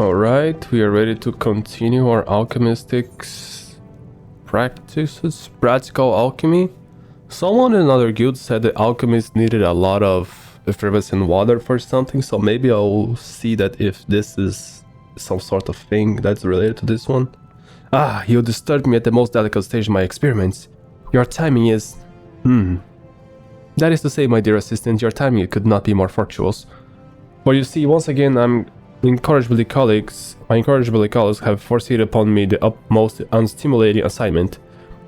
Alright, we are ready to continue our alchemistic practices, practical alchemy. Someone in another guild said the alchemist needed a lot of effervescent water for something, so maybe I'll see that if this is some sort of thing that's related to this one. Ah, you disturbed me at the most delicate stage of my experiments. Your timing is... That is to say, my dear assistant, your timing could not be more fortuitous. For you see, once again, my incorrigibly colleagues have forced upon me the utmost unstimulating assignment.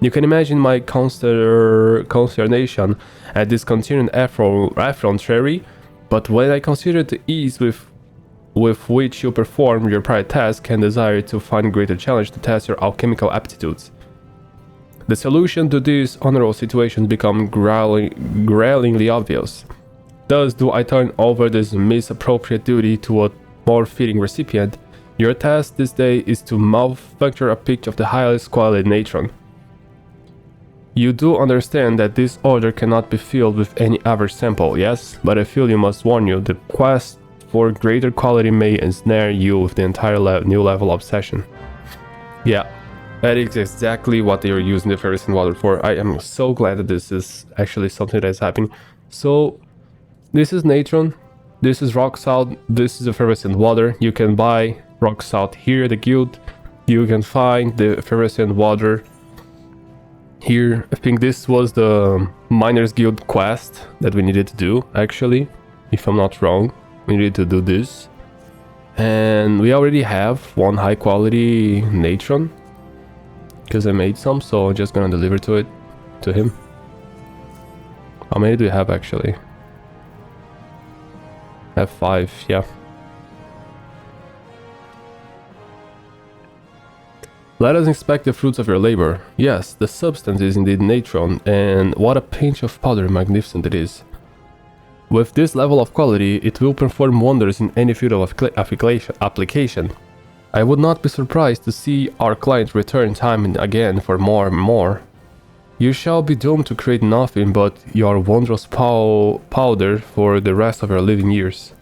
You can imagine my consternation at this continued effrontery, but when I consider the ease with which you perform your prior task and desire to find greater challenge to test your alchemical aptitudes, the solution to this honorable situation becomes growlingly obvious. Thus do I turn over this misappropriate duty to a more fitting recipient. Your task this day is to manufacture a pitch of the highest quality natron. You do understand that this order cannot be filled with any average sample, yes? But I feel you must warn you, the quest for greater quality may ensnare you with the entire new level of obsession. Yeah, that is exactly what they are using the effervescent water for. I am so glad that this is actually something that is happening. So, this is natron, this is rock salt, this is effervescent water. You can buy rock salt here at the guild. You can find the effervescent water here. I think this was the Miners Guild quest that we needed to do, actually, if I'm not wrong. We needed to do this. And we already have one high quality natron, because I made some, so I'm just gonna deliver to him. How many do we have actually? I have 5, yeah. Let us inspect the fruits of your labor. Yes, the substance is indeed natron, and what a pinch of powder magnificent it is. With this level of quality, it will perform wonders in any field of application. I would not be surprised to see our client return time and again for more and more. You shall be doomed to create nothing but your wondrous powder for the rest of your living years.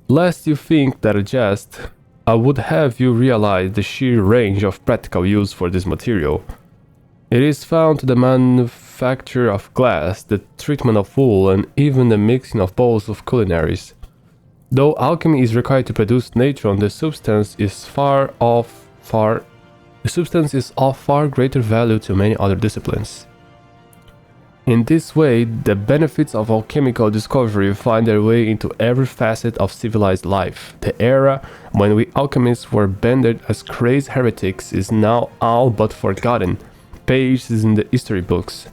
Lest you think that a jest, I would have you realize the sheer range of practical use for this material. It is found to the manufacture of glass, the treatment of wool, and even the mixing of bowls of culinaries. Though alchemy is required to produce natron, the substance is of far greater value to many other disciplines. In this way, the benefits of alchemical discovery find their way into every facet of civilized life. The era when we alchemists were branded as crazed heretics is now all but forgotten. Pages in the history books.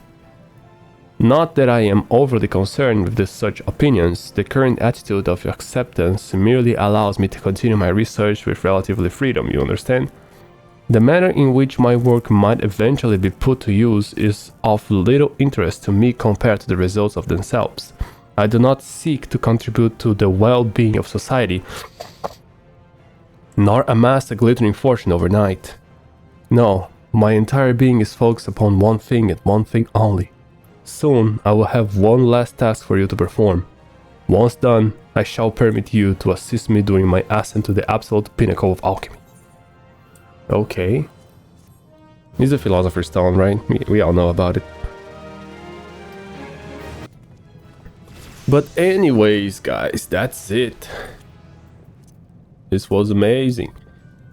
Not that I am overly concerned with such opinions, the current attitude of acceptance merely allows me to continue my research with relatively freedom, you understand? The manner in which my work might eventually be put to use is of little interest to me compared to the results of themselves. I do not seek to contribute to the well-being of society, nor amass a glittering fortune overnight. No, my entire being is focused upon one thing and one thing only. Soon, I will have one last task for you to perform. Once done, I shall permit you to assist me during my ascent to the absolute pinnacle of alchemy. Okay. He's a philosopher's stone, right? We all know about it. But anyways, guys, that's it. This was amazing.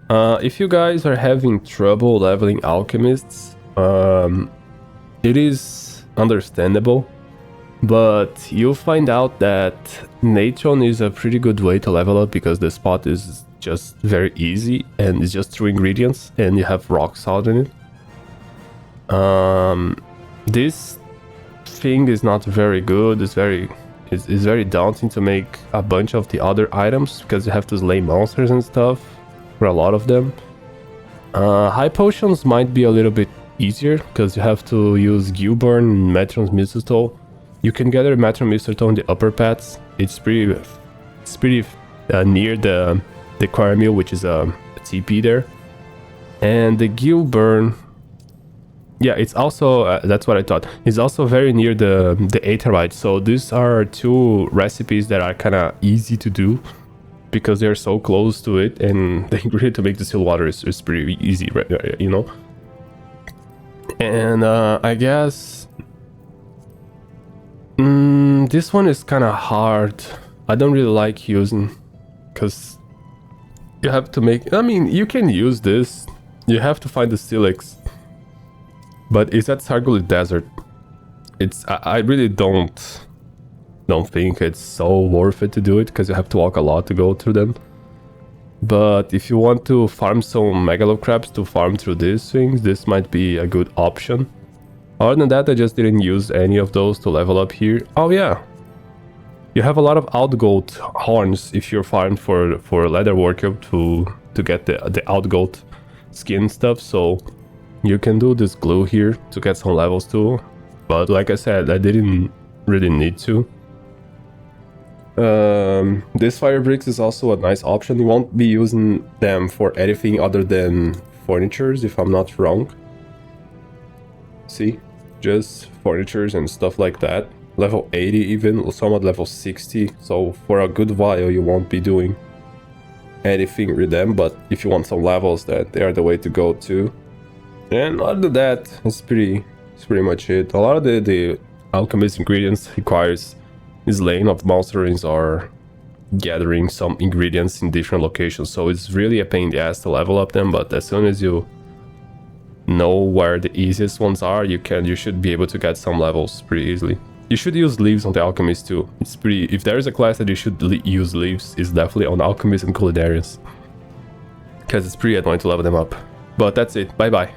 If you guys are having trouble leveling alchemists, it is understandable, but you'll find out that natron is a pretty good way to level up because the spot is just very easy and it's just 2 ingredients and you have rock salt in it. This thing is not very good. It's very daunting to make a bunch of the other items because you have to slay monsters and stuff for a lot of them. High potions might be a little bit easier because you have to use Reborn and Matron's Mistletoe. You can gather Matron Mistletoe in the upper paths. It's pretty near the Caramel, which is a TP there. And the Reborn, yeah, it's also, that's what I thought. It's also very near the Aetherite. So these are 2 recipes that are kind of easy to do because they're so close to it, and the ingredient to make the still water is pretty easy, right? You know. And I guess this one is kind of hard. I don't really like using, because you have to make, I mean, you can use this, you have to find the Silex, but it's at Sarguli Desert. I really don't think it's so worth it to do it, because you have to walk a lot to go through them. But if you want to farm some Megalocrabs to farm through these things, this might be a good option. Other than that, I just didn't use any of those to level up here. Oh yeah, you have a lot of outgoat horns if you're farmed for leather worker to get the outgoat skin stuff, so you can do this glue here to get some levels too. But like I said, I didn't really need to. This fire bricks is also a nice option. You won't be using them for anything other than furnitures, if I'm not wrong. See, just furnitures and stuff like that. Level 80 even, some at level 60. So for a good while you won't be doing anything with them, but if you want some levels, that they are the way to go too. And other than that, it's pretty much it. A lot of the Alchemist ingredients requires slaying of monsters or gathering some ingredients in different locations, so it's really a pain in the ass to level up them, but as soon as you know where the easiest ones are, you should be able to get some levels pretty easily. You should use leaves on the Alchemist too. It's pretty, if there is a class that you should use leaves, it's definitely on Alchemist and Culinarians, because it's pretty annoying to level them up. But that's it, bye bye.